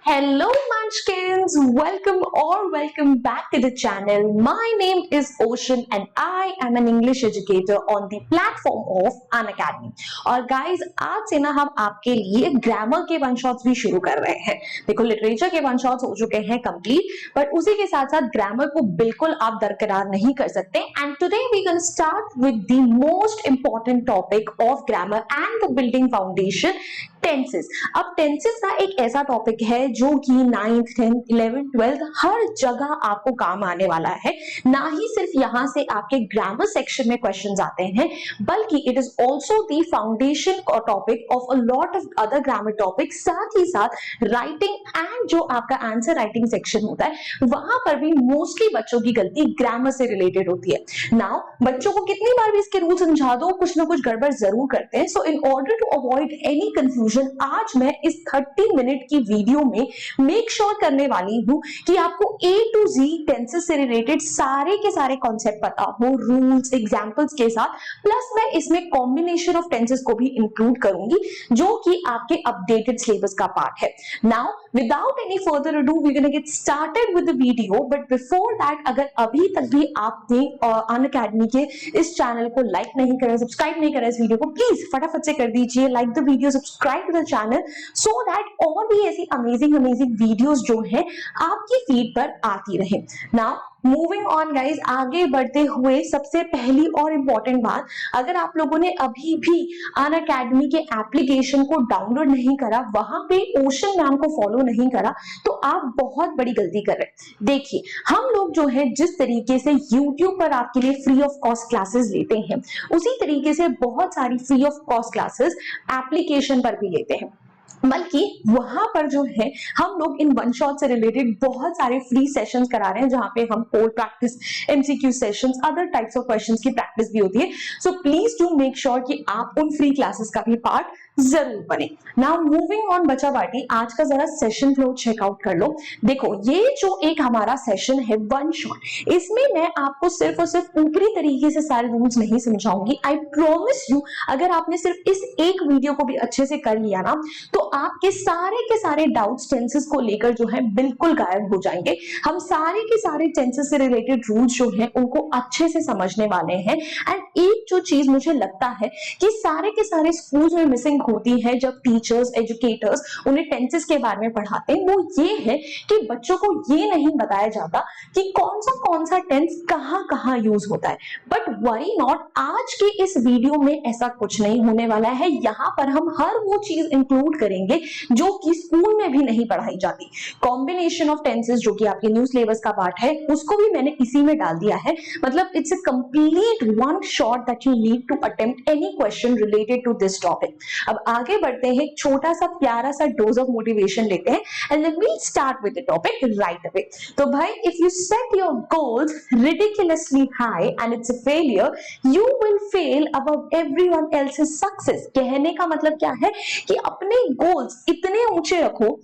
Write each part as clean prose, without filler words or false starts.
Hello Munchkins, welcome back to the channel. My name is Ocean and I am an English educator on the platform of Unacademy. और guys आज से ना हम आपके लिए grammar के वन शॉट्स भी शुरू कर रहे हैं। देखो लिटरेचर के वन शॉट्स हो चुके हैं कंप्लीट, बट उसी के साथ साथ ग्रामर को बिल्कुल आप दरकिरार नहीं कर सकते। And today we can start with the most important topic of grammar and the building foundation, tenses. अब टेंसेस का एक ऐसा टॉपिक है जो कि 9th 10th 11th 12th हर जगह आपको काम आने वाला है। ना ही सिर्फ यहां से आपके ग्रामर सेक्शन में क्वेश्चंस आते हैं, बल्कि it is also the foundation topic of a lot of other grammar topic. साथ ही साथ राइटिंग एंड जो आपका आंसर राइटिंग सेक्शन होता है वहां पर भी मोस्टली बच्चों की गलती ग्रामर से रिलेटेड होती है। नाउ बच्चों को कितनी बार भी इसके रूल समझा दो, कुछ ना कुछ गड़बड़ जरूर करते हैं। So in order to avoid any confusion आज मैं इस 30 मिनट की वीडियो में मेक श्योर करने वाली हूं कि आपको A to Z टेंसेस से रिलेटेड सारे के सारे कॉन्सेप्ट पता हो, रूल्स एग्जांपल्स के साथ। प्लस मैं इसमें कॉम्बिनेशन ऑफ टेंसेस को भी इंक्लूड करूंगी जो कि आपके अपडेटेड सिलेबस का पार्ट है। Now without any further ado we gonna get started with the video, but before that अगर अभी तक भी आपने अनअकैडमी के इस चैनल को लाइक नहीं करा, सब्सक्राइब नहीं करा इस वीडियो को, प्लीज फटाफट से कर दीजिए like the video, subscribe to the channel so that और भी ऐसी अमेजिंग वीडियोस जो है आपकी फीड पर आती रहे। नाउ मूविंग ऑन गाइज, आगे बढ़ते हुए सबसे पहली और इंपॉर्टेंट बात, अगर आप लोगों ने अभी भी अनअकैडमी के एप्लीकेशन को डाउनलोड नहीं करा, वहां पे ओशन मैम को फॉलो नहीं करा, तो आप बहुत बड़ी गलती कर रहे हैं। देखिए हम लोग जो है जिस तरीके से YouTube पर आपके लिए फ्री ऑफ कॉस्ट क्लासेस लेते हैं, उसी तरीके से बहुत सारी free of cost classes application पर भी लेते हैं। बल्कि वहां पर जो है हम लोग इन वन शॉट से रिलेटेड बहुत सारे फ्री सेशंस करा रहे हैं, जहां पे हम code practice, MCQ sessions, other types of questions की प्रैक्टिस भी होती है। So please do make sure कि आप उन फ्री क्लासेस का भी पार्ट जरूर बने। नाउ मूविंग ऑन बच्चा पार्टी, आज का जरा सेशन फ्लो चेकआउट कर लो। देखो ये जो एक हमारा सेशन है वन शॉट, इसमें मैं आपको सिर्फ और सिर्फ ऊपरी तरीके से सारे रूल्स नहीं समझाऊंगी। आई प्रॉमिस यू, अगर आपने सिर्फ इस एक वीडियो को भी अच्छे से कर लिया ना, तो आपके सारे के सारे डाउट्स टेंसेस को लेकर जो है बिल्कुल गायब हो जाएंगे। हम सारे के सारे टेंसेस से रिलेटेड रूल्स जो हैं उनको अच्छे से समझने वाले हैं। एंड एक जो चीज मुझे लगता है कि सारे के सारे स्कूल्स में मिसिंग होती है जब टीचर्स एजुकेटर्स उन्हें टेंसेस के बारे में पढ़ाते हैं, वो ये है कि बच्चों को ये नहीं बताया जाता कि कौन सा टेंस कहाँ कहाँ यूज होता है। बट वरी नॉट, आज के इस वीडियो में ऐसा कुछ नहीं होने वाला है। यहाँ पर हम हर वो चीज इंक्लूड करेंगे जो कि स्कूल में भी नहीं पढ़ाई जाती। कॉम्बिनेशन ऑफ टेंसेस जो कि आपके न्यू सिलेबस का पार्ट है, उसको भी मैंने इसी में डाल दिया है। मतलब it's a complete one shot that you need to attempt any question related to this topic. अब आगे बढ़ते हैं, एक छोटा सा प्यारा सा डोज ऑफ मोटिवेशन लेते हैं and then we start with the topic right away. तो भाई, if you set your goals ridiculously high and it's a failure, you will fail above everyone else's success। कहने का मतलब क्या है कि अपने गोल्स इतने ऊंचे रखो,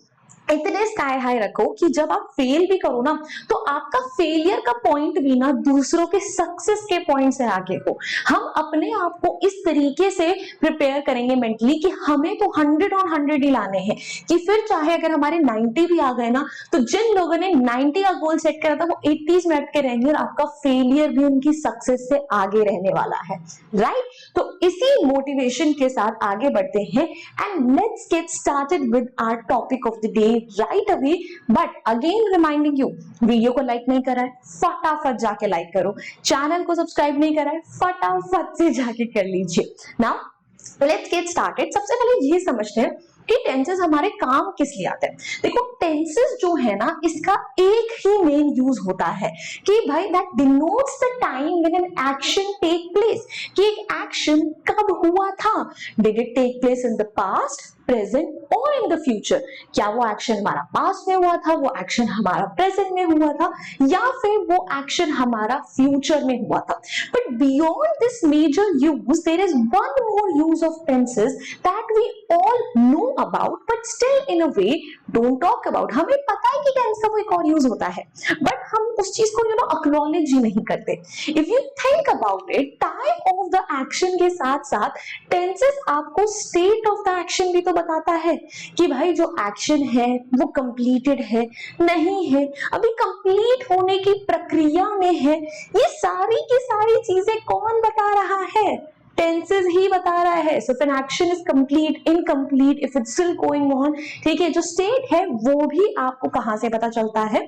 इतने स्काई हाई रखो कि जब आप फेल भी करो ना, तो आपका फेलियर का पॉइंट भी ना दूसरों के सक्सेस के पॉइंट से आगे हो। हम अपने आप को इस तरीके से प्रिपेयर करेंगे मेंटली कि हमें तो 100 on 100 ही लाने हैं, कि फिर चाहे अगर हमारे 90 भी आ गए ना, तो जिन लोगों ने 90 का गोल सेट करा था वो 80s में अटके रहेंगे और आपका फेलियर भी उनकी सक्सेस से आगे रहने वाला है। राइट? तो इसी मोटिवेशन के साथ आगे बढ़ते हैं and let's get started with our topic of the day right away। but again reminding you, video को लाइक नहीं करा है, फटाफट जाके लाइक करो। चैनल को सब्सक्राइब नहीं करा है, फटाफट से जाके कर लीजिए। Now let's get started. सबसे पहले ये समझते हैं कि टेंसेस हमारे काम किस लिए आते हैं। देखो टेंसेस जो है ना, इसका एक ही मेन यूज होता है कि भाई that denotes the time when an action take place, कि एक एक्शन कब हुआ था। Did it take place in the past, present और इन द फ्यूचर। क्या वो एक्शन हमारा पास्ट में हुआ था, वो एक्शन हमारा प्रेजेंट में हुआ था, या फिर वो एक्शन हमारा फ्यूचर में हुआ था। But beyond this major use there is one more use of tenses that we all know about but still in a way don't talk about. हमें पता है कि टेंस का वो एक और यूज होता है, बट हम उस चीज को एक्नॉलेज ही नहीं करते। If you think about it, time of the action के साथ साथ टेंसेस आपको स्टेट ऑफ द एक्शन भी तो बताता है कि भाई जो एक्शन है वो कंप्लीटेड है नहीं है, अभी कंप्लीट होने की प्रक्रिया में है, ये सारी की सारी चीजें कौन बता रहा है? टेंसेस ही बता रहा है. So if an action is complete, incomplete, if it's still going on, ठीक है, जो स्टेट है वो भी आपको कहां से पता चलता है?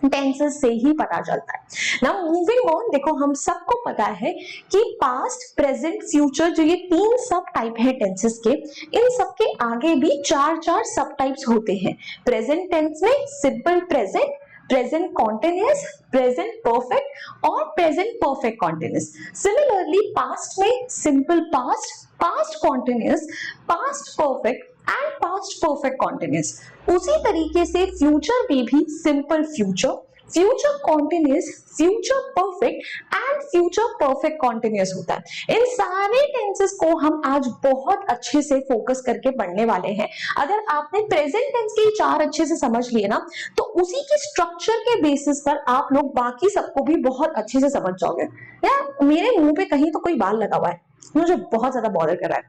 टेंसेस से ही पता चलता है. नाउ मूविंग ऑन, देखो हम सबको पता है कि पास्ट, प्रेजेंट, फ्यूचर, जो ये 3 सब टाइप है टेंसेस के, इन सब के आगे भी 4 सब टाइप्स होते हैं. प्रेजेंट टेंस में simple present, present continuous, present perfect और present perfect continuous. Similarly past में simple past, past continuous, past perfect and past perfect continuous. उसी तरीके से फ्यूचर में भी simple future, future continuous, future perfect and future perfect continuous होता है. इन सारे टेंसेस को हम आज बहुत अच्छे से फोकस करके पढ़ने वाले हैं. अगर आपने प्रेजेंट टेंस के 4 अच्छे से समझ लिए ना, तो उसी के स्ट्रक्चर के बेसिस पर आप लोग बाकी सबको भी बहुत अच्छे से समझ जाओगे. यार मेरे मुंह पे कहीं तो कोई बाल लगा हुआ है, मुझे बहुत ज्यादा बॉदर कर रहा है,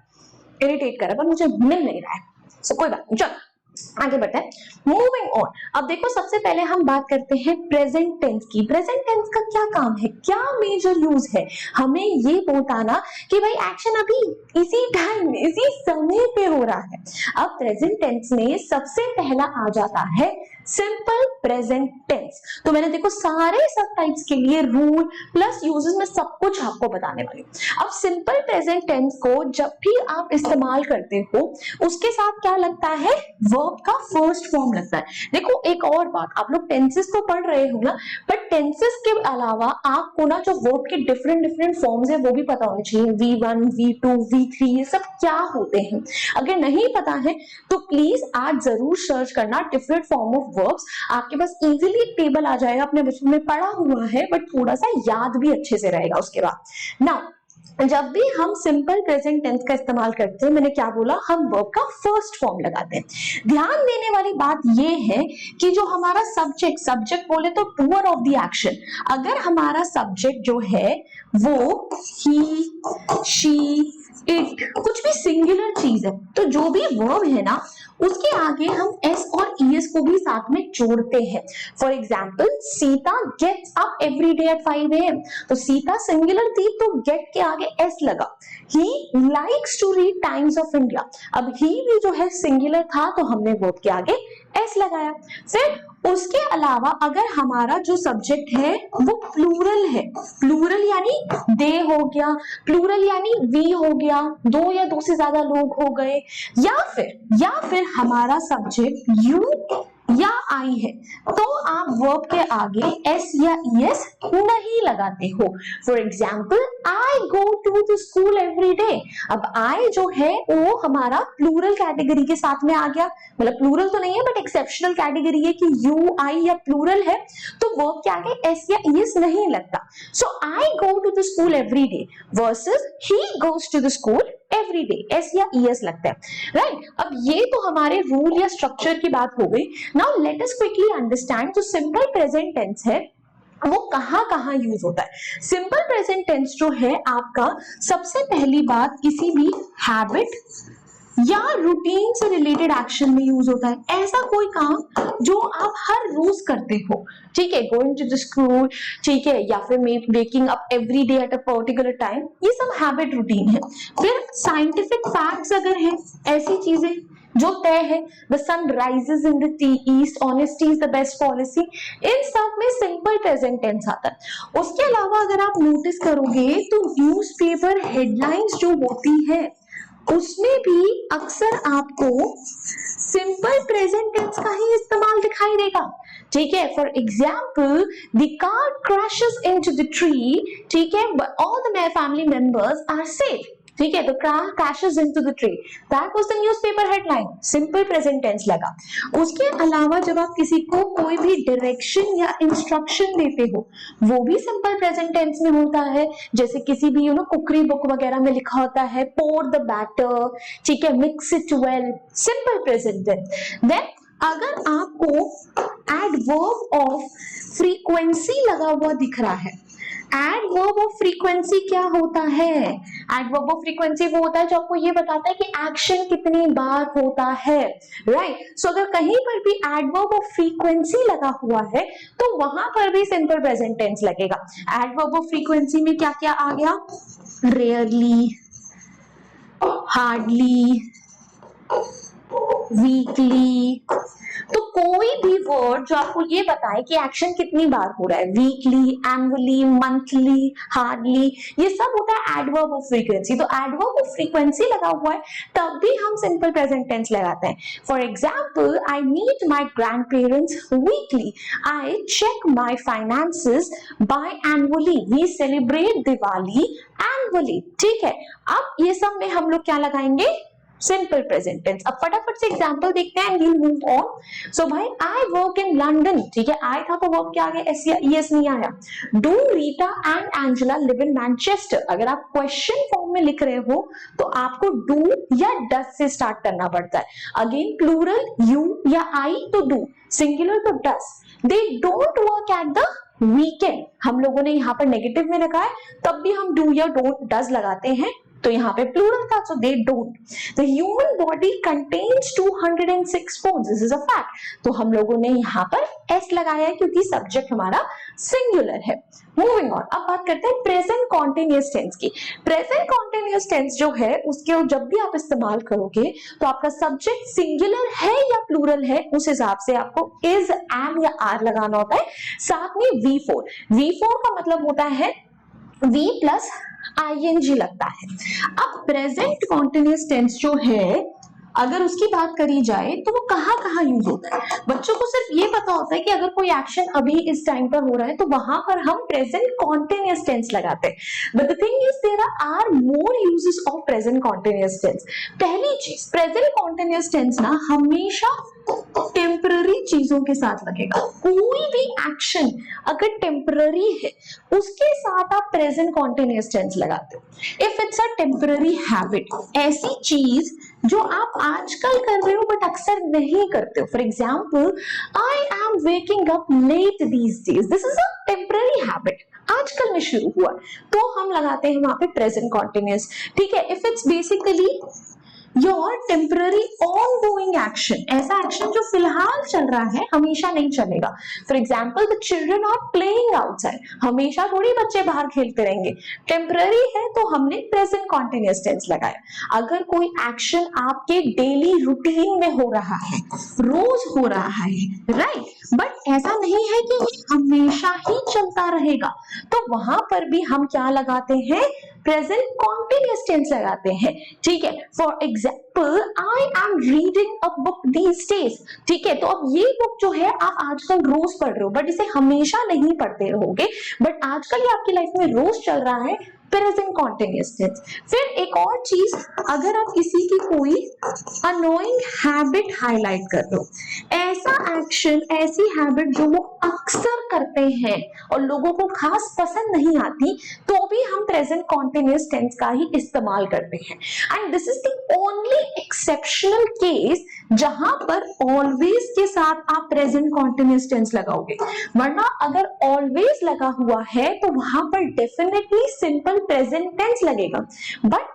इरिटेट कर रहा है, पर मुझे मिल नहीं रहा है. सो कोई बात नहीं, चलो आगे बढ़ते हैं. मूविंग ऑन, अब देखो सबसे पहले हम बात करते हैं प्रेजेंट टेंस की. प्रेजेंट टेंस का क्या काम है, क्या मेजर यूज है? हमें ये बताना कि भाई एक्शन अभी इसी टाइम, इसी समय पे हो रहा है. अब प्रेजेंट टेंस में सबसे पहला आ जाता है सिंपल प्रेजेंट टेंस. तो मैंने देखो सारे सब टाइप्स के लिए रूल प्लस यूजेस में सब कुछ आपको बताने वाली. अब सिंपल प्रेजेंट टेंस को जब भी आप इस्तेमाल करते हो, उसके साथ क्या लगता है? वर्ब का फर्स्ट फॉर्म लगता है. देखो एक और बात, आप लोग टेंसेस तो पढ़ रहे हो ना, बट टेंसेस के अलावा आपको ना जो वर्ब के डिफरेंट डिफरेंट फॉर्म्स है वो भी पता होने चाहिए. V1, V2, V3 ये सब क्या होते हैं? अगर नहीं पता है तो प्लीज आज जरूर सर्च करना डिफरेंट फॉर्म ऑफ वर्ब्स. आपके पास इजीली एक टेबल आ जाएगा, अपने बचपन में पढ़ा हुआ है, बट थोड़ा सा याद भी अच्छे से रहेगा उसके बाद. नाउ जब भी हम सिंपल प्रेजेंट टेंस का इस्तेमाल करते हैं, मैंने क्या बोला, हम वर्ब का फर्स्ट फॉर्म लगाते हैं. ध्यान देने वाली बात ये है कि जो हमारा सब्जेक्ट, सब्जेक्ट बोले तो डूअर ऑफ द एक्शन, अगर हमारा सब्जेक्ट जो है वो ही, शी, इट, कुछ भी सिंगुलर चीज है, तो जो भी वर्ब है ना उसके आगे हम एस और ईएस को भी साथ में जोड़ते हैं. For example Sita gets up every day at 5 AM, तो सीता सिंगुलर थी तो गेट के आगे एस लगा. He likes to read Times of India, अब ही भी जो है सिंगुलर था तो हमने वर्ब के आगे एस लगाया. फिर उसके अलावा अगर हमारा जो सब्जेक्ट है वो प्लूरल है, प्लूरल यानी दे हो गया, प्लूरल यानी वी हो गया, 2 या 2 से ज्यादा लोग हो गए, या फिर हमारा सब्जेक्ट यू या आई है, तो आप वर्ब के आगे एस या ईएस नहीं लगाते हो. For example I go to the school every day, अब आई जो है वो हमारा प्लूरल कैटेगरी के साथ में आ गया, मतलब प्लूरल तो नहीं है बट एक्सेप्शनल कैटेगरी है कि यू आई या प्लूरल है, तो वर्ब के आगे एस या ईएस नहीं लगता. So I go to the school every day versus he goes to the school every day, S या ईएस लगता है, राइट. अब ये तो हमारे रूल या स्ट्रक्चर की बात हो गई. Now let us quickly understand जो सिंपल प्रेजेंट टेंस है वो कहां कहां यूज होता है. सिंपल प्रेजेंट टेंस जो है आपका, सबसे पहली बात किसी भी हैबिट या रूटीन से रिलेटेड एक्शन में यूज होता है. ऐसा कोई काम जो आप हर रोज करते हो, ठीक है, गोइंग टू द स्कूल, ठीक है, या फिर waking up every day at a particular time, ये सब हैबिट रूटीन है. फिर साइंटिफिक फैक्ट्स अगर है, ऐसी चीजें जो तय है, the sun rises in the east, honesty is the best policy, इन सब में सिंपल प्रेजेंट टेंस आता है. उसके अलावा अगर आप नोटिस करोगे तो न्यूज़पेपर हेडलाइंस जो होती है उसमें भी अक्सर आपको सिंपल प्रेजेंट टेंस का ही इस्तेमाल दिखाई देगा, ठीक है. For example the car crashes into the tree, ठीक है, but all the family members are safe, ठीक है, तो car crashes into the tree, that was the newspaper headline, simple present tense लगा. उसके अलावा जब आप किसी को कोई भी डायरेक्शन या इंस्ट्रक्शन देते हो वो भी सिंपल प्रेजेंट टेंस में होता है. जैसे किसी भी कुकरी बुक वगैरह में लिखा होता है pour the batter, ठीक है, mix it well, simple present tense. Then अगर आपको एडवर्ब ऑफ फ्रीक्वेंसी लगा हुआ दिख रहा है, एडवर्ब ऑफ फ्रीक्वेंसी क्या होता है? एडवर्ब ऑफ फ्रीक्वेंसी वो होता है जो आपको ये बताता है कि एक्शन कितनी बार होता है, राइट? सो अगर कहीं पर भी एडवर्ब ऑफ फ्रीक्वेंसी लगा हुआ है तो वहां पर भी सिंपल प्रेजेंट टेंस लगेगा। एडवर्ब ऑफ फ्रीक्वेंसी में क्या क्या आ गया? Rarely, hardly, weekly. तो कोई भी वर्ड जो आपको ये बताए कि एक्शन कितनी बार हो रहा है, वीकली, एनुअली, मंथली, हार्डली, ये सब होता है एडवर्ब ऑफ फ्रीक्वेंसी। तो एडवर्ब ऑफ फ्रीक्वेंसी लगा हुआ है तब भी हम सिंपल प्रेजेंट टेंस लगाते हैं। For example, I meet my grand parents weekly, I check my finances biannually, we celebrate Diwali annually. ठीक है, अब ये सब में हम लोग क्या लगाएंगे? Simple present tense. अब फटाफट से एग्जांपल देखते हैं and we'll move on. So भाई, आई वर्क इन लंदन, ठीक है, आई था तो वर्क क्या आ गया? एस या ईएस नहीं आया। Do Rita and Angela live in Manchester? अगर आप क्वेश्चन फॉर्म में लिख रहे हो तो आपको डू या डस से स्टार्ट करना पड़ता है। अगेन प्लूरल, यू या आई तो डू, सिंगुलर तो does. They don't work at the weekend, हम लोगों ने यहाँ पर नेगेटिव में रखा है तब भी हम डू या डोंट डज लगाते हैं, तो यहाँ पे प्लूरल था so they don't. The human body contains 206 bones, this is a fact, तो हम लोगों ने यहाँ पर एस लगाया है क्योंकि सब्जेक्ट हमारा सिंगुलर है। मूविंग ऑन, अब बात करते हैं प्रेजेंट कॉन्टिन्यूअस टेंस की। प्रेजेंट कॉन्टिन्यूअस टेंस जो है उसके जब भी आप इस्तेमाल करोगे तो आपका सब्जेक्ट सिंगुलर है या प्लूरल है उस हिसाब से आपको इज, एम या आर लगाना होता है। साथ में V4, V4 का मतलब होता है V प्लस आईएनजी लगता है। अब प्रेजेंट कॉन्टिन्यूअस टेंस जो है अगर उसकी बात करी जाए तो वो कहाँ कहाँ यूज होता है? बच्चों को सिर्फ ये पता होता है कि अगर कोई एक्शन अभी इस टाइम पर हो रहा है तो वहां पर हम प्रेजेंट कॉन्टिन्यूअस टेंस लगाते हैं। But the thing is there are more uses of present continuous tense. पहली चीज, प्रेजेंट कॉन्टिन्यूअस टेंस ना हमेशा टेम्पररी चीजों के साथ लगेगा। कोई भी एक्शन अगर टेम्पररी है उसके साथ आप प्रेजेंट कॉन्टिन्यूअस टेंस लगाते हो। If it's a temporary habit, ऐसी चीज जो आप आजकल कर रहे हो बट अक्सर नहीं करते हो। For example, I am waking up let these days, this is a temporary habit, आजकल में शुरू हुआ, तो हम लगाते हैं वहां पे प्रेजेंट कॉन्टिन्यूअस। ठीक है, if it's basically your temporary ongoing action, ऐसा एक्शन जो फिलहाल चल रहा है, हमेशा नहीं चलेगा। For example, the children are playing outside, हमेशा थोड़ी बच्चे बाहर खेलते रहेंगे, टेम्पररी है तो हमने प्रेजेंट कॉन्टिन्यूअस टेंस लगाया। अगर कोई एक्शन आपके डेली रूटीन में हो रहा है, रोज हो रहा है, राइट, बट ऐसा नहीं है कि हमेशा ही चलता रहेगा, तो वहां पर भी हम क्या लगाते हैं? प्रेजेंट कॉन्टिन्यूअस टेंस लगाते हैं। ठीक है, for example, I am reading a book these days, ठीक है, तो अब ये बुक जो है आप आजकल रोज पढ़ रहे हो बट इसे हमेशा नहीं पढ़ते रहोगे, बट आजकल ये आपकी लाइफ में रोज चल रहा है, प्रेजेंट कॉन्टिन्यूअस टेंस। फिर एक और चीज, अगर आप किसी की कोई अनोइंग हैबिट हाईलाइट कर रहे हो, ऐसा एक्शन, ऐसी हैबिट जो वो अक्सर करते हैं और लोगों को खास पसंद नहीं आती, तो भी हम प्रेजेंट कॉन्टिन्यूअस टेंस का ही इस्तेमाल करते हैं। And this is the only exceptional case जहां पर ऑलवेज के साथ आप प्रेजेंट कॉन्टिन्यूअस टेंस लगाओगे, वरना अगर ऑलवेज लगा हुआ है तो वहां पर डेफिनेटली सिंपल प्रेजेंट टेंस लगेगा। बट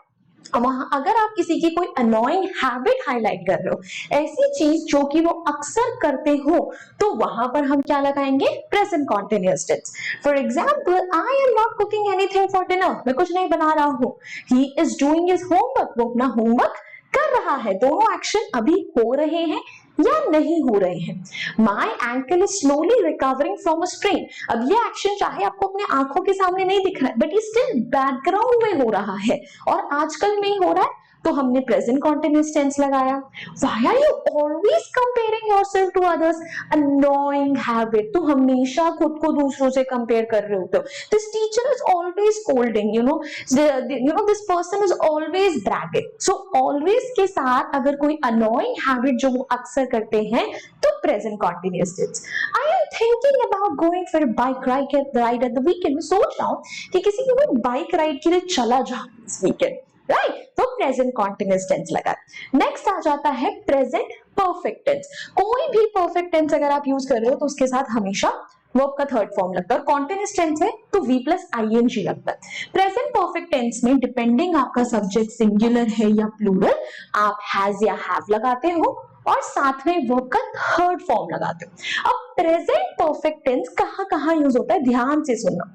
वहां अगर आप किसी की कोई अनोइंग हैबिट हाईलाइट कर रहे हो, ऐसी चीज जो कि वो अक्सर करते हो, तो वहां पर हम क्या लगाएंगे? Present continuous tense. For example, I am not cooking anything for dinner, मैं कुछ नहीं बना रहा हूं। He is doing his homework, वो अपना होमवर्क कर रहा है। दोनों एक्शन अभी हो रहे हैं या नहीं हो रहे हैं। My ankle is slowly recovering from a strain, अब ये एक्शन चाहे आपको अपने आंखों के सामने नहीं दिख रहा है बट ये स्टिल बैकग्राउंड में हो रहा है और आजकल में ही हो रहा है, तो हमने प्रेजेंट कॉन्टिन्यूअस टेंस लगाया। Why are you always comparing yourself to others? Annoying habit, तो हमेशा खुद को दूसरों से कंपेयर कर रहे होते हो। This teacher is always scolding, you know this person is always bragging. So always के साथ अगर कोई अनोइंग हैबिट जो वो अक्सर करते हैं तो present continuous tense. I am thinking about going for bike ride at the weekend, मैं सोच रहा हूँ कि किसी के कोई बाइक राइड के लिए चला जाऊं इस वीकेंड, राइट, तो प्रेजेंट कॉन्टिन्यूअस टेंस लगा। नेक्स्ट आ जाता है प्रेजेंट परफेक्ट टेंस। कोई भी परफेक्ट टेंस अगर आप यूज कर रहे हो तो उसके साथ हमेशा वर्ब का थर्ड फॉर्म लगता है, और कॉन्टिन्यूअस टेंस है तो वी प्लस आईएनजी लगता है। प्रेजेंट परफेक्ट टेंस में डिपेंडिंग आपका सब्जेक्ट सिंगुलर है या प्लूरल, आप हैज या हैव लगाते हो और साथ में वर्ब का थर्ड फॉर्म लगाते हो। अब प्रेजेंट परफेक्ट टेंस कहाँ कहाँ यूज होता है, ध्यान से सुनना।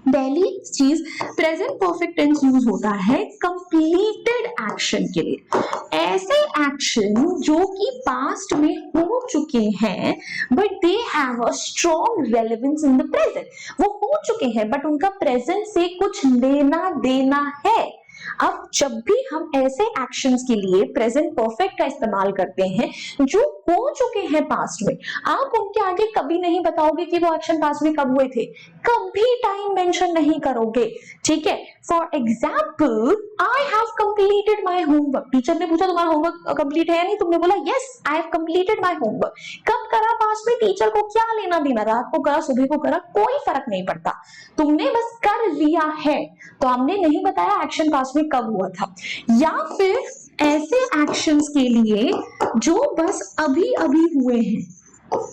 पहली चीज, प्रेजेंट परफेक्ट टेंस यूज होता है कंप्लीटेड एक्शन के लिए। ऐसे एक्शन जो कि पास्ट में हो चुके हैं but they have a strong relevance in the present, वो हो चुके हैं बट उनका प्रेजेंट से कुछ लेना देना है। अब जब भी हम ऐसे एक्शंस के लिए प्रेजेंट परफेक्ट का इस्तेमाल करते हैं जो हो चुके हैं पास्ट में, आप उनके आगे कभी नहीं बताओगे कि वो एक्शन पास्ट में कब हुए थे, कभी टाइम मेंशन नहीं करोगे, ठीक है। For example, I have completed my homework. Teacher ने पूछा तुम्हारा होमवर्क कंप्लीट है या नहीं, तुमने बोला yes I have completed my homework. कब करा पास्ट में, टीचर को क्या लेना देना, रात को करा सुबह को करा कोई फर्क नहीं पड़ता, तुमने बस कर लिया है, तो हमने नहीं बताया एक्शन पास्ट में कब हुआ था। या फिर ऐसे एक्शंस के लिए जो बस अभी अभी हुए हैं,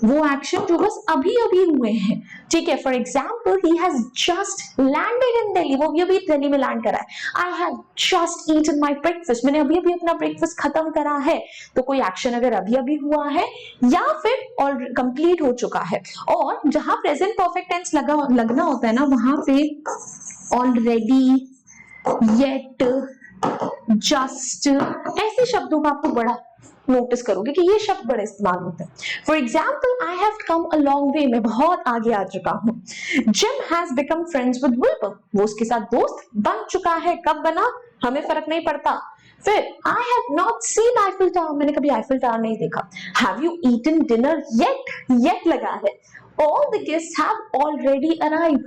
वो एक्शन जो बस अभी अभी हुए हैं, ठीक है। For example, he has just landed in Delhi, वो अभी दिल्ली में लैंड करा है। I have just eaten my breakfast, मैंने अभी अभी अपना ब्रेकफास्ट खत्म करा है, तो कोई एक्शन अगर अभी अभी हुआ है या फिर और कंप्लीट हो चुका है। और जहां प्रेजेंट परफेक्ट टेंस लगना होता है ना, वहां पे ऑलरेडी, येट, जस्ट, ऐसे शब्दों का आपको बड़ा नोटिस करोगे कि ये शब्द बड़े इस्तेमाल होते हैं। For example, I have come a long way, मैं बहुत आगे आ चुका हूँ। Gym has become friends with Wilbur, वो उसके साथ दोस्त बन चुका है, कब बना हमें फर्क नहीं पड़ता। फिर I have not seen Eiffel Tower, मैंने कभी आईफिल टावर नहीं देखा। Have you eaten dinner yet, yet लगा है। All the guests have already arrived,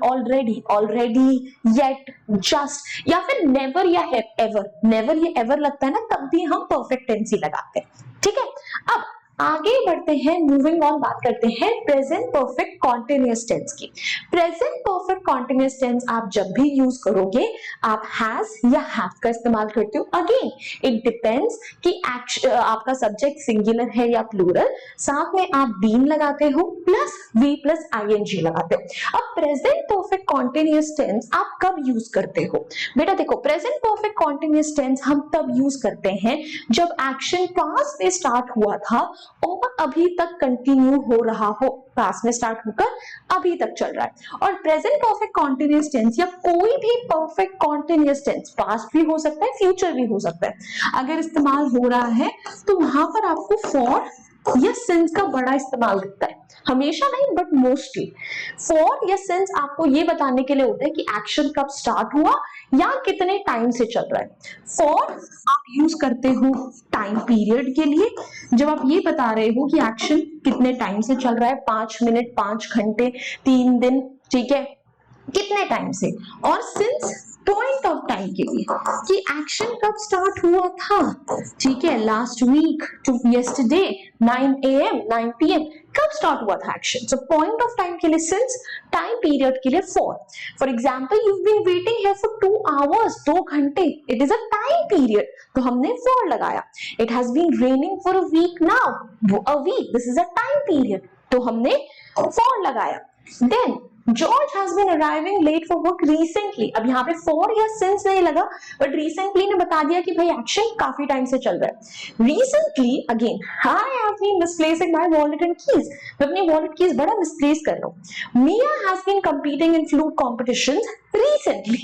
already, yet, just, या फिर never या ever, never या ever लगता है ना, तब भी हम perfect tense ही लगाते हैं, ठीक है। अब आगे बढ़ते हैं, मूविंग ऑन, बात करते हैं प्रेजेंट परफेक्ट कॉन्टिन्यूअस टेंस की। प्रेजेंट परफेक्ट कॉन्टिन्यूअस टेंस आप जब भी यूज करोगे, आप हैज या हैव का इस्तेमाल करते हो। अगेन इट डिपेंड्स कि आपका सब्जेक्ट सिंगुलर है या प्लूरल, साथ में आप बीन लगाते हो प्लस वी प्लस आईएनजी लगाते हो। अब प्रेजेंट परफेक्ट कॉन्टिन्यूअस टेंस आप कब यूज करते हो बेटा, देखो प्रेजेंट परफेक्ट कॉन्टिन्यूअस टेंस हम तब यूज करते हैं जब एक्शन पास्ट में स्टार्ट हुआ था और अभी तक कंटिन्यू हो रहा हो, पास्ट में स्टार्ट होकर अभी तक चल रहा है। और प्रेजेंट परफेक्ट कॉन्टिन्यूअस टेंस या कोई भी परफेक्ट कॉन्टिन्यूअस टेंस, पास्ट भी हो सकता है फ्यूचर भी हो सकता है, अगर इस्तेमाल हो रहा है तो वहां पर आपको फॉर या सिंस का बड़ा इस्तेमाल दिखता है, हमेशा नहीं बट मोस्टली। फॉर या सिंस आपको ये बताने के लिए होता है कि एक्शन कब स्टार्ट हुआ या कितने टाइम से चल रहा है। फॉर आप यूज करते हो टाइम पीरियड के लिए, जब आप ये बता रहे हो कि एक्शन कितने टाइम से चल रहा है, 5 मिनट, 5 घंटे, 3 दिन, ठीक है, कितने टाइम से। और सिंस पॉइंट ऑफ टाइम के लिए कि एक्शन कब स्टार्ट हुआ था, ठीक है, last week to yesterday 9 AM 9 PM कब स्टार्ट हुआ था action. So point of time के लिए सिंस, टाइम पीरियड के लिए for. For example, you been waiting here for 2 hours, 2 घंटे, it is a time period, तो हमने फॉर लगाया। It has been raining for a week now, a week, this is a time period, तो हमने for लगाया। Then George has been arriving late for work recently, अब यहाँ पे for या since नहीं लगा बट recently ने बता दिया कि भाई एक्शन काफी टाइम से चल रहा है। Recently again, I have been misplacing my wallet and keys, मैं अपनी wallet keys बड़ा misplace कर रहा हूँ। Mia has been competing in flute competitions recently,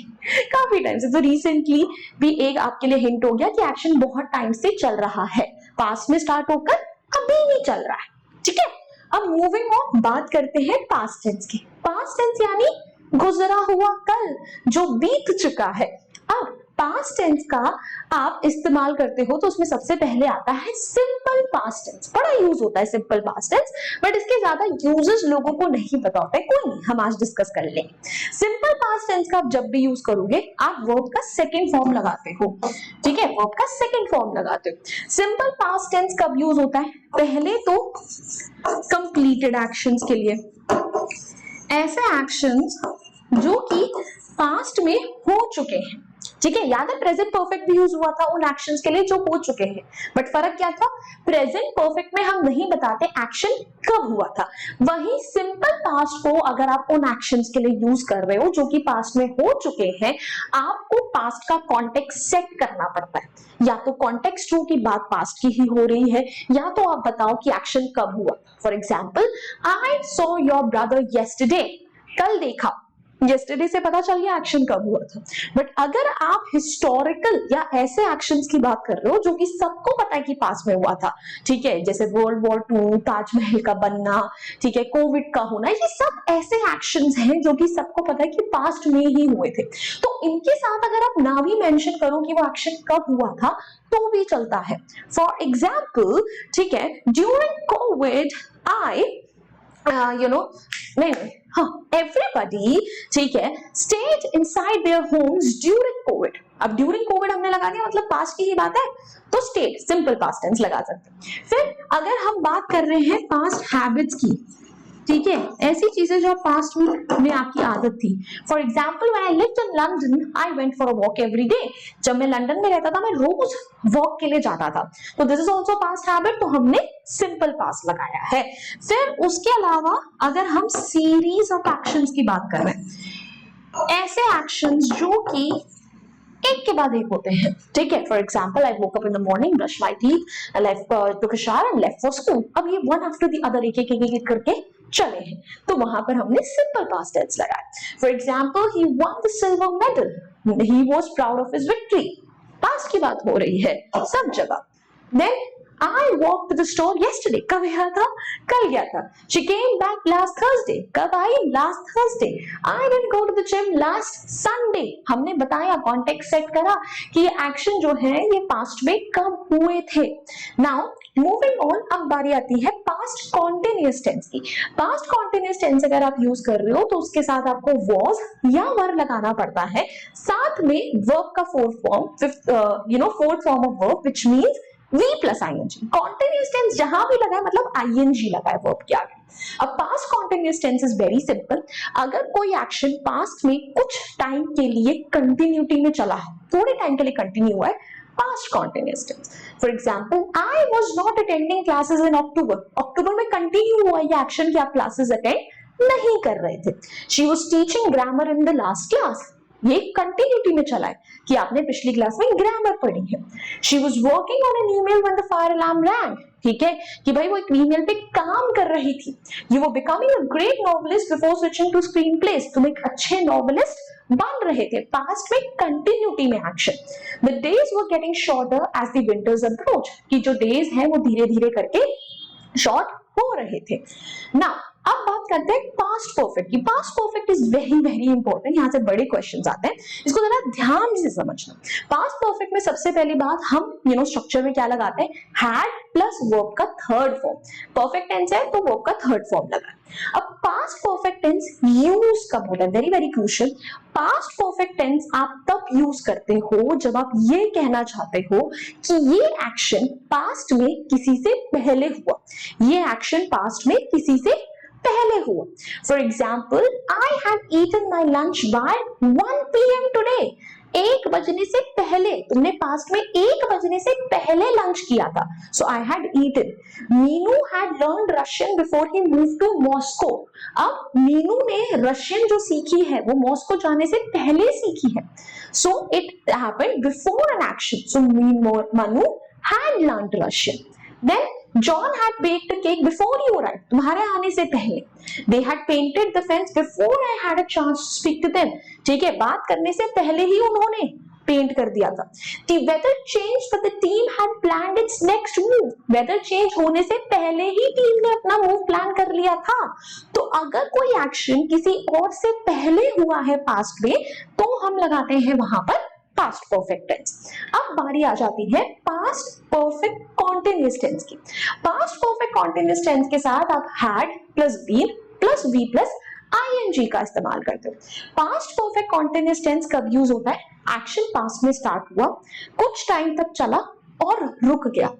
काफी टाइम से, तो recently भी एक आपके लिए हिंट हो गया कि एक्शन बहुत टाइम से चल रहा है, पास्ट में स्टार्ट होकर अभी नहीं चल रहा है, ठीक है। अब मूविंग ऑन, बात करते हैं पास्ट टेंस की। पास्ट टेंस यानी गुजरा हुआ कल, जो बीत चुका है। अब पास्ट टेंस का आप इस्तेमाल करते हो तो उसमें सबसे पहले आता है सिंपल पास्ट टेंस, बड़ा यूज होता है सिंपल पास्ट टेंस, बट इसके ज्यादा यूजेस लोगों को नहीं पता होता है, कोई नहीं, हम आज डिस्कस कर लेंगे। सिंपल पास्ट टेंस का आप जब भी यूज करोगे, आप वर्ब का सेकंड फॉर्म लगाते हो, ठीक है, वर्ब का सेकंड फॉर्म लगाते हो। सिंपल पास्ट टेंस कब यूज होता है, पहले तो कंप्लीटेड एक्शंस के लिए, ऐसे एक्शंस जो कि पास्ट में हो चुके हैं, ठीक है, याद है प्रेजेंट परफेक्ट भी यूज हुआ था उन एक्शंस के लिए जो हो चुके हैं, बट फर्क क्या था, प्रेजेंट परफेक्ट में हम नहीं बताते एक्शन कब हुआ था। वही सिंपल पास्ट को अगर आप उन एक्शंस के लिए यूज कर रहे हो जो कि पास्ट में हो चुके हैं, आपको पास्ट का कॉन्टेक्स्ट सेट करना पड़ता है। या तो कॉन्टेक्स्ट हो कि बात पास्ट की ही हो रही है, या तो आप बताओ कि एक्शन कब हुआ। For example, I saw your brother yesterday, कल देखा, येस्टरडे से पता चल गया एक्शन कब हुआ था। बट अगर आप हिस्टोरिकल या ऐसे एक्शंस की बात कर रहे हो जो कि सबको पता है कि पास्ट में हुआ था, ठीक है, जैसे वर्ल्ड वॉर 2, ताजमहल का बनना, ठीक है, कोविड का होना, ये सब ऐसे एक्शंस हैं जो कि सबको पता है कि पास्ट में ही हुए थे, तो इनके साथ अगर आप ना भी मेंशन करो कि वो एक्शन कब हुआ था तो भी चलता है। फॉर एग्जाम्पल, ठीक है, ड्यूरिंग कोविड आई नहीं, हाँ, एवरीबडी, ठीक है, stayed inside their homes during Covid. अब ड्यूरिंग कोविड हमने लगा दिया, मतलब पास्ट की ही बात है, तो स्टेड सिंपल पास्ट टेंस लगा सकते हैं। फिर अगर हम बात कर रहे हैं पास्ट हैबिट्स की, ठीक है, ऐसी चीजें जो पास्ट में आपकी आदत थी। For example, when I lived in London I went for a walk every day. जब मैं लंदन में रहता था मैं रोज वॉक के लिए जाता था, तो this is also past habit, तो हमने सिंपल पास्ट लगाया है। फिर उसके अलावा अगर हम सीरीज ऑफ एक्शंस की बात कर रहे हैं, ऐसे एक्शंस जो कि एक के बाद एक होते हैं, ठीक है, for example, I woke up in the morning, brush my teeth, took a shower and left for school. अब ये वन आफ्टर द अदर एक एक करके चले हैं, तो वहां पर हमने सिंपल पास्ट टेंस लगाया। For example, he won the silver medal, he was proud of his victory, past की बात हो रही है सब जगह। Then I walked to the store yesterday, कब गया था, कल गया था। She came back last Thursday, कब आई, last Thursday। I didn't go to the gym last Sunday, हमने बताया, कॉन्टेक्स्ट सेट करा कि ये एक्शन जो है ये पास्ट में कब हुए थे। नाउ मूविंग ऑन, अब बारी आती है पास्ट कॉन्टिन्यूअस टेंस की। पास्ट कॉन्टिन्यूअस टेंस अगर आप यूज कर रहे हो तो उसके साथ आपको was या were लगाना पड़ता है, साथ में वर्ब का fourth form, fourth form of verb which means V plus ing। Continuous tense जहां भी लगा है मतलब ing लगा है वर्ब के आगे। अब past continuous tense is very simple, अगर कोई एक्शन पास्ट में कुछ टाइम के लिए कंटिन्यूटी में चला है, थोड़े टाइम के लिए कंटिन्यू हुआ है, past continuous tense. For example, I was not attending classes in October, October में कंटिन्यू हुआ ये एक्शन कि आप क्लासेस अटेंड नहीं कर रहे थे। She was teaching grammar in the last class, ये कंटिन्यूटी में चला है कि आपने पिछली क्लास में ग्रामर पढ़ी है। She was working on an email when the fire alarm wrong, ठीक है, कि भाई वो एक ईमेल पे काम कर रही थी। You were becoming a great novelist before switching to screenplays, तुम एक अच्छे नॉवेलिस्ट बन रहे थे, पास्ट में कंटिन्यूटी में action. The days were getting shorter as the winters approach, कि जो डेज हैं वो धीरे धीरे करके शॉर्ट हो रहे थे। नाउ अब बात करते हैं पास्ट परफेक्ट की। Past perfect is very very important, यहाँ से बड़े क्वेश्चंस आते हैं, इसको जरा ध्यान से समझना। पास्ट परफेक्ट में सबसे पहली बात हम स्ट्रक्चर में क्या लगाते हैं, हैड प्लस वर्ब का थर्ड फॉर्म। परफेक्ट टेंस है तो वर्ब का थर्ड फॉर्म लगा। अब पास्ट परफेक्ट टेंस यूज कब होता है, very very crucial. Past perfect tense आप तब यूज करते हो जब आप ये कहना चाहते हो कि ये एक्शन पास्ट में किसी से पहले हुआ, ये एक्शन पास्ट में किसी से पहले हुआ। For example, I had eaten my lunch by 1 PM today, 1 बजने से पहले, तुमने पास्ट में 1 बजने से पहले लंच किया था, so I had eaten. Meenu had learned Russian before he move to Moscow, अब मीनू ने रशियन जो सीखी है वो मॉस्को जाने से पहले सीखी है, so it happened before an action, so Manu had learned Russian. Then John had baked a cake before you arrived, तुम्हारे आने से पहले। They had painted the fence before I had a chance to speak to them, ठीक है, बात करने से पहले ही उन्होंने पेंट कर दिया था। The weather changed but the team had planned its next move, weather change होने से पहले ही टीम ने अपना मूव प्लान कर लिया था। तो अगर कोई एक्शन किसी और से पहले हुआ है पास्ट में तो हम लगाते हैं वहां पर पास्ट परफेक्ट टेंस। अब बारी आ जाती है पास्ट परफेक्ट कॉन्टिन्यूअस टेंस की। पास्ट परफेक्ट कॉन्टिन्यूअस टेंस के साथ आप had plus been plus V plus ing का इस्तेमाल करते हो। पास्ट परफेक्ट कॉन्टिन्यूअस टेंस कब यूज होता है, एक्शन पास्ट में स्टार्ट हुआ, कुछ टाइम तक चला और रुक गया।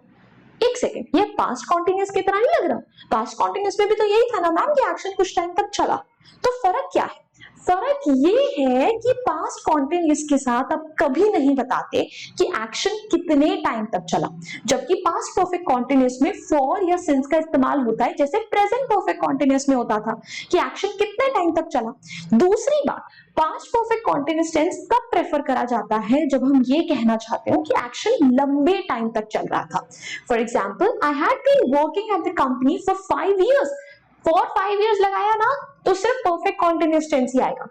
एक सेकेंड, ये पास्ट कॉन्टिन्यूअस की तरह नहीं लग रहा? पास्ट कॉन्टिन्यूअस में भी तो यही था ना मैम कि एक्शन कुछ टाइम तक चला, तो फर्क क्या है? फर्क ये है कि पास्ट कॉन्टिन्यूअस के साथ अब कभी नहीं बताते कि एक्शन कितने टाइम तक चला, जबकि पास्ट परफेक्ट कॉन्टिन्यूअस में फॉर या सिंस का इस्तेमाल होता है, जैसे प्रेजेंट परफेक्ट कॉन्टिन्यूअस में होता था कि एक्शन कितने टाइम तक चला। दूसरी बात, पास्ट परफेक्ट कॉन्टिन्यूअस टेंस तब प्रेफर करा जाता है जब हम ये कहना चाहते हो कि एक्शन लंबे टाइम तक चल रहा था। For example, I had been working at the company for 5 years। For 5 years लगाया ना तो सिर्फ परफेक्ट कॉन्टिन्यूअस टेंस ही आएगा।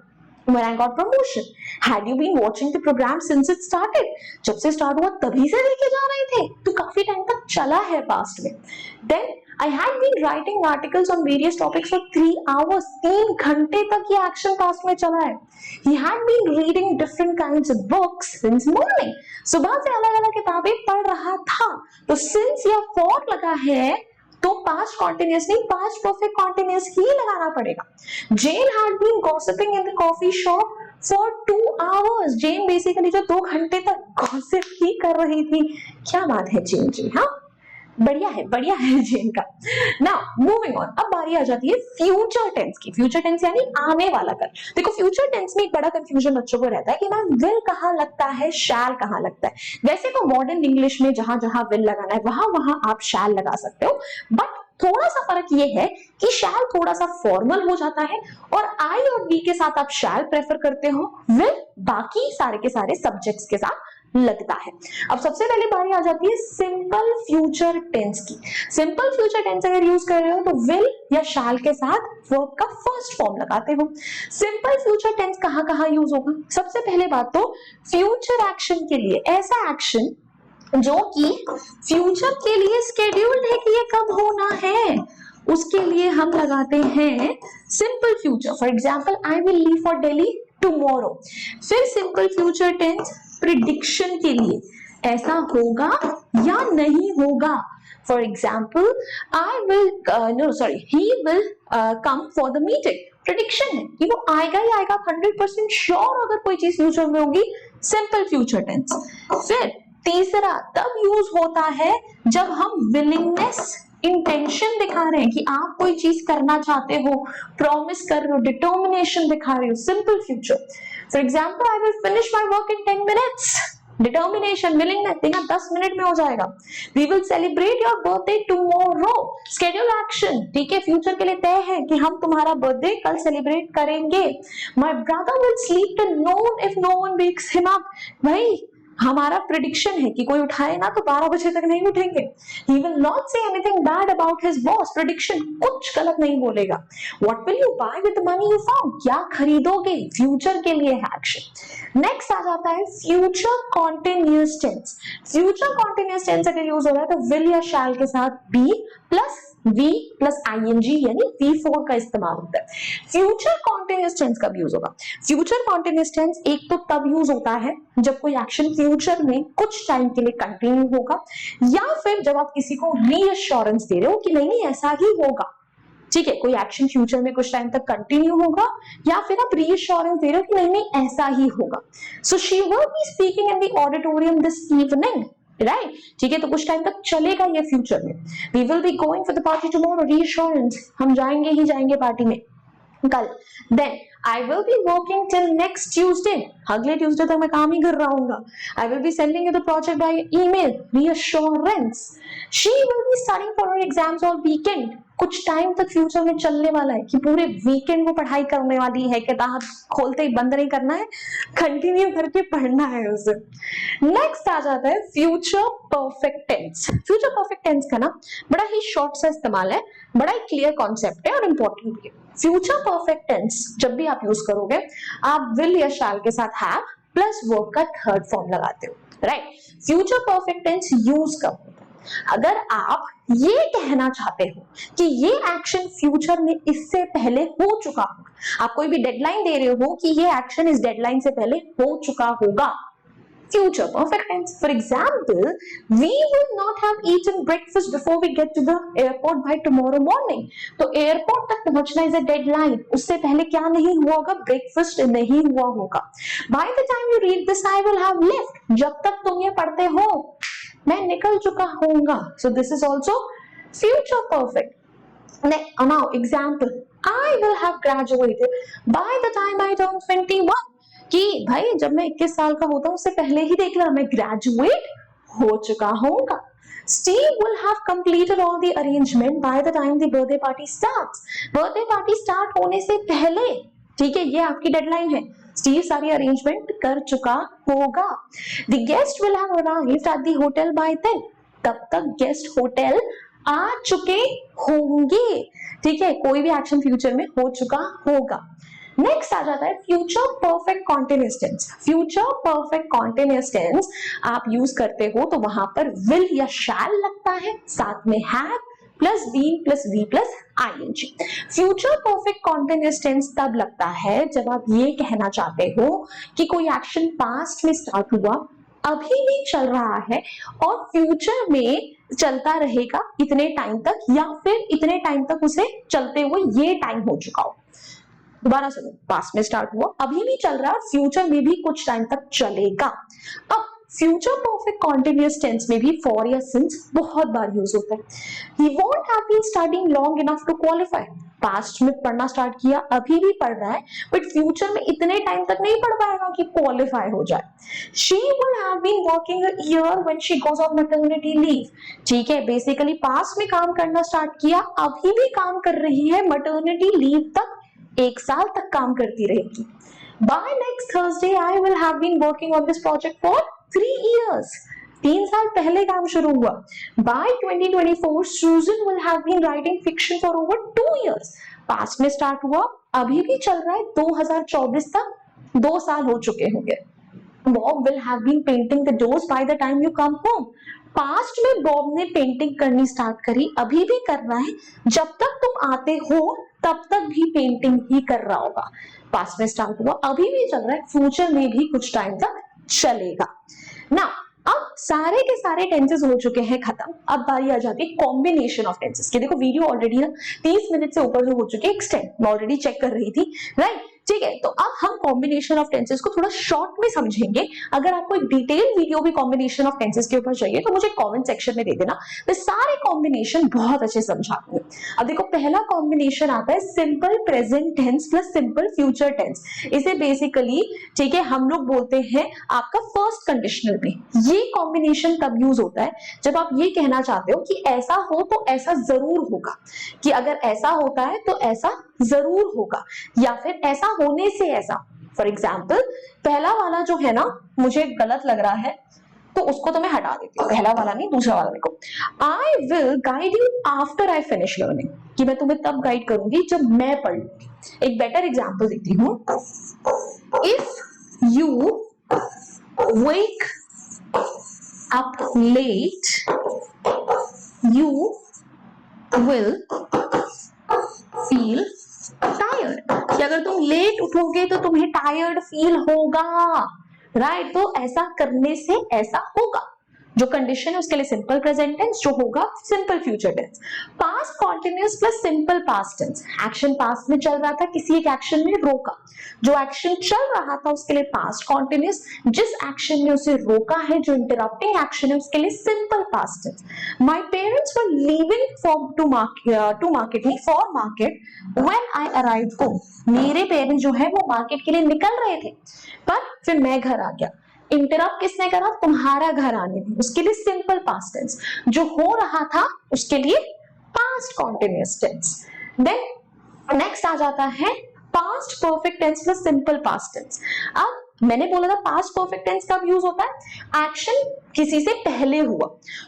When I got promotion, had you been watching the program since it started? जब से स्टार्ट हुआ तभी से देखे जा रहे थे, तो काफी टाइम तक चला है पास्ट में। Then I had been writing articles on various topics for 3 hours. 3 घंटे तक ये एक्शन पास्ट में चला है। He had been reading different kinds of books since morning. सुबह से अलग-अलग किताबें पढ़ रहा था। तो since या for लगा है तो पास्ट कॉन्टिन्यूअस नहीं, पास्ट परफेक्ट कॉन्टिन्यूअस ही लगाना पड़ेगा। Jane had been gossiping in the coffee shop for 2 hours। Jane basically जो 2 घंटे तक गॉसिप ही कर रही थी। क्या बात है जेन जी, हाँ बढ़िया है जेन का। नाउ मूविंग ऑन, अब बारी आ जाती है फ्यूचर टेंस की। फ्यूचर टेंस यानी आने वाला कल। देखो फ्यूचर टेंस में एक बड़ा कंफ्यूजन बच्चों को रहता है कि मैम विल कहाँ लगता है, शैल कहाँ लगता है। वैसे तो मॉडर्न इंग्लिश में जहां जहां विल लगाना है वहां वहां आप शैल लगा सकते हो, बट थोड़ा सा फर्क ये है कि शैल थोड़ा सा फॉर्मल हो जाता है और आई और बी के साथ आप शैल प्रेफर करते हो, विल बाकी सारे के सारे सब्जेक्ट्स के साथ लगता है। अब सबसे पहले बारी आ जाती है सिंपल फ्यूचर टेंस की। सिंपल फ्यूचर टेंस अगर यूज कर रहे हो तो विल या शैल के साथ वर्ब का फर्स्ट फॉर्म लगाते हो। सिंपल फ्यूचर टेंस कहां कहां यूज होगा? सबसे पहले बात तो फ्यूचर एक्शन के लिए, ऐसा एक्शन जो कि फ्यूचर के लिए स्केड्यूल्ड है कि ये कब होना है, उसके लिए हम लगाते हैं simple future. For example, I will leave for Delhi tomorrow. फिर सिंपल फ्यूचर टेंस प्रिडिक्शन के लिए, ऐसा होगा या नहीं होगा। For example, he will come for the meeting. Prediction है कि वो आएगा ही आएगा, 100% श्योर अगर कोई चीज फ्यूचर में होगी, सिंपल फ्यूचर टेंस। फिर तीसरा तब यूज होता है जब हम विलिंगनेस, इंटेंशन दिखा रहे हैं कि आप कोई चीज करना चाहते हो, प्रॉमिस कर रहे हो, डिटर्मिनेशन दिखा रहे हो, simple future. For example, I will finish my work in 10 minutes। Determination, willingness देखना 10 मिनट में हो जाएगा। We will celebrate your birthday tomorrow, schedule action, ठीक है, फ्यूचर के लिए तय है कि हम तुम्हारा बर्थडे कल सेलिब्रेट करेंगे। My brother will sleep till noon if no one wakes him up. भाई हमारा प्रिडिक्शन है कि कोई उठाए ना तो 12 बजे तक नहीं उठेंगे। He will not say anything bad about his boss। Prediction, कुछ गलत नहीं बोलेगा। What will you buy with the money you found? क्या खरीदोगे, फ्यूचर के लिए है एक्शन। नेक्स्ट आ जाता है future continuous tense. Future continuous tense अगर यूज हो रहा है तो विल या शैल के साथ be plus V plus ING यानी V4 का इस्तेमाल होता है। फ्यूचर कॉन्टिन्यूअस टेंस कब यूज होगा? फ्यूचर कॉन्टिन्यूअस टेंस एक तो तब यूज होता है जब कोई एक्शन फ्यूचर में कुछ टाइम के लिए कंटिन्यू होगा, या फिर जब आप किसी को रीअश्योरेंस दे रहे हो कि नहीं ऐसा ही होगा। ठीक है, कोई एक्शन फ्यूचर में कुछ टाइम तक कंटिन्यू होगा या फिर आप रीअश्योरेंस दे रहे हो कि नहीं ऐसा ही होगा। So she will be speaking in the auditorium this evening, right, ठीक है, तो कुछ टाइम तक चलेगा ये फ्यूचर में। We will be going for the party tomorrow, reassurance, हम जाएंगे ही जाएंगे पार्टी में कल। Then I will be working till next Tuesday, अगले ट्यूसडे तक मैं काम ही कर रहा हूँ। I will be sending you the project by email, reassurance. She will be studying for her exams on weekend, कुछ टाइम तक फ्यूचर में चलने वाला है कि पूरे वीकेंड वो पढ़ाई करने वाली है, किताब खोलते ही बंद नहीं करना है, कंटिन्यू करके पढ़ना है उसे। नेक्स्ट आ जाता है future perfect tense. Future perfect tense का ना बड़ा ही शॉर्ट सा इस्तेमाल है, बड़ा ही क्लियर कॉन्सेप्ट है और इंपॉर्टेंट भी है। फ्यूचर परफेक्ट टेंस जब भी आप यूज करोगे, आप विल या शैल के साथ हैव प्लस वर्ब का थर्ड फॉर्म लगाते हो, right. Future perfect tense use कब होता है? अगर आप ये कहना चाहते हो कि ये एक्शन फ्यूचर में इससे पहले हो चुका हो, आप कोई भी डेडलाइन दे रहे हो कि ये एक्शन इस डेडलाइन से पहले हो चुका होगा, future perfect tense. For example, we will not have eaten breakfast before we get to the airport by tomorrow morning. तो एयरपोर्ट तक पहुंचना इज अ डेडलाइन, उससे पहले क्या नहीं हुआ होगा? ब्रेकफास्ट नहीं हुआ होगा। By the time you read this, I will have left. जब तक तुम ये पढ़ते हो मैं निकल चुका होऊंगा। So this is also future perfect. Now example, I will have graduated by the time I turn 21. कि भाई जब मैं 21 साल का होता हूं उससे पहले ही देख ला मैं ग्रेजुएट हो चुका होऊंगा. Steve will have completed all the arrangement by the time the birthday party starts. Birthday party start होने से पहले, ठीक है, ये आपकी डेडलाइन है. स्टीव सारी अरेंजमेंट कर चुका होगा. The guest will have arrived at the hotel by then. तब तक गेस्ट होटल आ चुके होंगे. ठीक है, कोई भी एक्शन फ्यूचर में हो चुका होगा. नेक्स्ट आ जाता है future perfect continuous tense. Future perfect continuous tense आप यूज करते हो तो वहां पर विल या शैल लगता है, साथ में have plus been plus V plus ING. Future perfect continuous tense तब लगता है जब आप ये कहना चाहते हो कि कोई एक्शन पास्ट में स्टार्ट हुआ, अभी भी चल रहा है और फ्यूचर में चलता रहेगा इतने टाइम तक, या फिर इतने टाइम तक उसे चलते हुए ये टाइम हो चुका हो. दोबारा सुनो, पास्ट में स्टार्ट हुआ, अभी भी चल रहा है और फ्यूचर में भी कुछ टाइम तक चलेगा. अब फ्यूचर परफेक्ट कॉन्टिन्यूअस टेंस में भी फॉर या सिंस बहुत बार यूज होता है. He won't have been studying long enough to qualify. Past में पढ़ना स्टार्ट किया, अभी भी पढ़ रहा है, बट फ्यूचर में इतने टाइम तक नहीं पढ़ पाएगा कि क्वालिफाई हो जाए. She will have been working a year when she goes on maternity leave. ठीक है, बेसिकली पास्ट में काम करना स्टार्ट किया, अभी भी काम कर रही है, मैटरनिटी लीव तक 1 साल तक काम करती रहेगी. By next Thursday, I will have been working on this project for 3 years. 3 साल पहले काम शुरू हुआ. By 2024, Susan will have been writing fiction for over 2 years. Past में स्टार्ट हुआ, अभी भी चल रहा है, 2024 तक 2 साल हो चुके होंगे. Bob will have been painting the doors by the time you come home. Past में बॉब ने पेंटिंग करनी स्टार्ट करी, अभी भी कर रहा है, जब तक तुम आते हो तब तक भी पेंटिंग ही कर रहा होगा. पास्ट में स्टार्ट हुआ, अभी भी चल रहा है, फ्यूचर में भी कुछ टाइम तक चलेगा. ना अब सारे के सारे टेंसेस हो चुके हैं खत्म. अब बारी आ जाती है कॉम्बिनेशन ऑफ टेंसेस की. देखो वीडियो ऑलरेडी ना 30 मिनट से ऊपर जो हो चुके हैं एक्सटेंड, मैं ऑलरेडी चेक कर रही थी, राइट. ठीक है, तो अब हम कॉम्बिनेशन ऑफ टेंसेस को थोड़ा शॉर्ट में समझेंगे. अगर आपको एक डिटेल वीडियो भी कॉम्बिनेशन ऑफ टेंसेस के ऊपर चाहिए तो मुझे कमेंट सेक्शन में दे देना, मैं सारे कॉम्बिनेशन बहुत अच्छे समझाती हूँ. अब देखो पहला कॉम्बिनेशन आता है simple present tense plus simple future tense. इसे बेसिकली, ठीक है, हम लोग बोलते हैं आपका फर्स्ट कंडीशनल में. ये कॉम्बिनेशन तब यूज होता है जब आप ये कहना चाहते हो कि ऐसा हो तो ऐसा जरूर होगा, कि अगर ऐसा होता है तो ऐसा जरूर होगा, या फिर ऐसा होने से ऐसा. फॉर एग्जाम्पल पहला वाला जो है ना मुझे गलत लग रहा है तो उसको तो मैं हटा देती हूँ. पहला वाला नहीं, दूसरा वाला देखो. I will guide you after I finish learning, कि मैं तुम्हें तब गाइड करूंगी जब मैं पढ़ लूंगी. एक बेटर एग्जाम्पल देती हूँ. If you wake up late, you will feel tired. कि अगर तुम लेट उठोगे तो तुम्हें टायर्ड फील होगा, राइट. तो ऐसा करने से ऐसा होगा. जो कंडीशन है उसके लिए सिंपल प्रेजेंट टेंस, जो होगा simple future tense. Past continuous plus simple past tense. Action past में चल रहा था, किसी एक एक्शन में रोका, जो एक्शन चल रहा था उसके लिए पास्ट कॉन्टिन्यूअस, जिस एक्शन ने उसे रोका है, जो इंटरप्टिंग एक्शन है, उसके लिए simple past tense. My parents were leaving to market नहीं for market when I arrived home. मेरे पेरेंट्स जो है वो मार्केट के लिए निकल रहे थे, पर फिर मैं घर आ गया. इंटरप्ट किसने करा? तुम्हारा घर आने में, उसके लिए सिंपल पास्ट टेंस. जो हो रहा था उसके लिए past continuous tense. Then next आ जाता है past perfect tense plus simple past tense. अब मैंने बोला था पास्ट परफेक्ट टेंस कब यूज होता है? एक्शन किसी से पहले हुआ,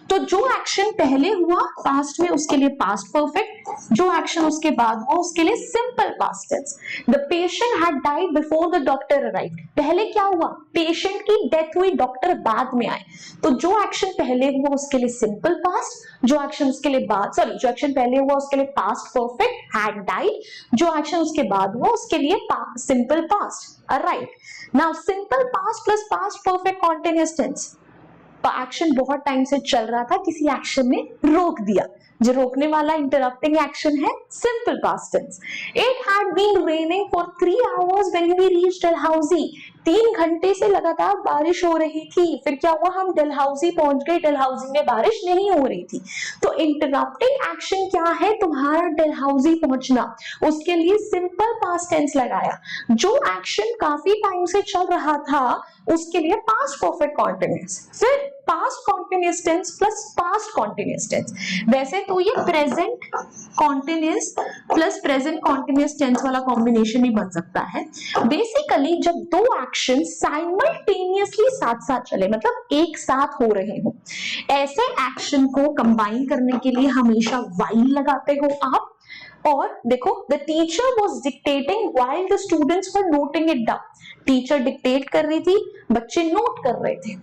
तो जो एक्शन पहले हुआ पास्ट में उसके लिए पास्ट परफेक्ट, जो एक्शन उसके बाद हुआ उसके लिए simple past tense. The patient had died before the doctor arrived. पहले क्या हुआ? पेशेंट की डेथ हुई, डॉक्टर बाद में आए. तो जो एक्शन पहले हुआ उसके लिए सिंपल पास्ट, जो एक्शन उसके लिए बाद, सॉरी, जो एक्शन पहले हुआ उसके लिए पास्ट परफेक्ट हैड डाइड, जो एक्शन उसके बाद हुआ उसके लिए simple past. Right. Now simple past plus past perfect continuous tense. Action बहुत टाइम से चल रहा था, किसी एक्शन ने रोक दिया, जो रोकने वाला इंटरप्टिंग एक्शन है simple past tense. It had been raining for 3 hours when we reached Dalhousie. 3 घंटे से लगातार बारिश हो रही थी। फिर क्या हुआ, हम डलहौजी पहुंच गए, डलहौजी में बारिश नहीं हो रही थी। तो इंटरप्टिंग एक्शन क्या है, तुम्हारा डलहौजी पहुंचना, उसके लिए सिंपल पास्ट टेंस लगाया। जो एक्शन काफी टाइम से चल रहा था उसके लिए पास्ट परफेक्ट कॉन्टिन्यूअस, फिर past continuous tense plus past continuous tense. वैसे तो ये present continuous plus present continuous tense वाला कॉम्बिनेशन भी बन सकता है। बेसिकली जब दो एक्शन साइमल्टेनियसली साथ साथ चले, मतलब एक साथ हो रहे हो, ऐसे एक्शन को कंबाइन करने के लिए हमेशा व्हाइल लगाते हो आप। और देखो, the teacher was dictating while the students were noting it down. Teacher dictate कर रही थी, बच्चे नोट कर रहे थे।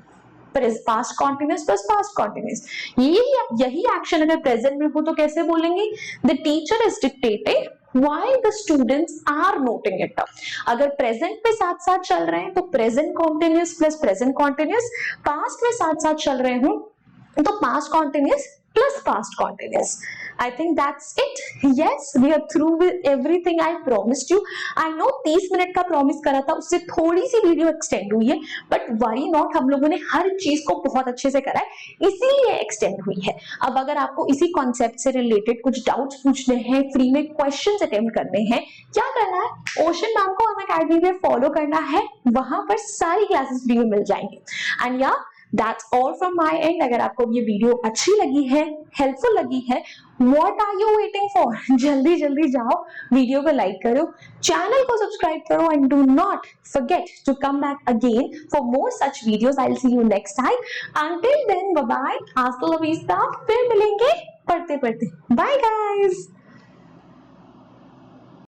Past continuous plus past continuous, यही एक्शन अगर प्रेजेंट में हो तो कैसे बोलेंगे, the teacher is dictating while the students are noting it down। अगर प्रेजेंट में साथ साथ चल रहे हैं तो present continuous plus present continuous, past में साथ साथ चल रहे हो तो past continuous plus past continuous। I think that's it। Yes, we are through with everything I promised you। I know 30 minute का प्रॉमिस करा था, उससे थोड़ी सी वीडियो एक्सटेंड हुई है, बट why not, हम लोगों ने हर चीज को बहुत अच्छे से करा है, इसीलिए एक्सटेंड हुई है। अब अगर आपको इसी कॉन्सेप्ट से रिलेटेड कुछ डाउट्स पूछने हैं, फ्री में क्वेश्चंस अटेम्प्ट करने हैं, क्या करना है, ओशन मैम को अनअकैडमी पे फॉलो करना है, वहां पर सारी क्लासेस फ्री में मिल जाएंगे। एंड या That's all from my end। अगर आपको ये वीडियो अच्छी लगी है, हेल्पफुल लगी है, what are you waiting for? जल्दी जल्दी जाओ, वीडियो को लाइक करो, चैनल को सब्सक्राइब करो, and do not forget to come back again for more such videos। I'll see you next time। Until then, bye bye, hasta la vista, फिर मिलेंगे पढ़ते पढ़ते। Bye guys।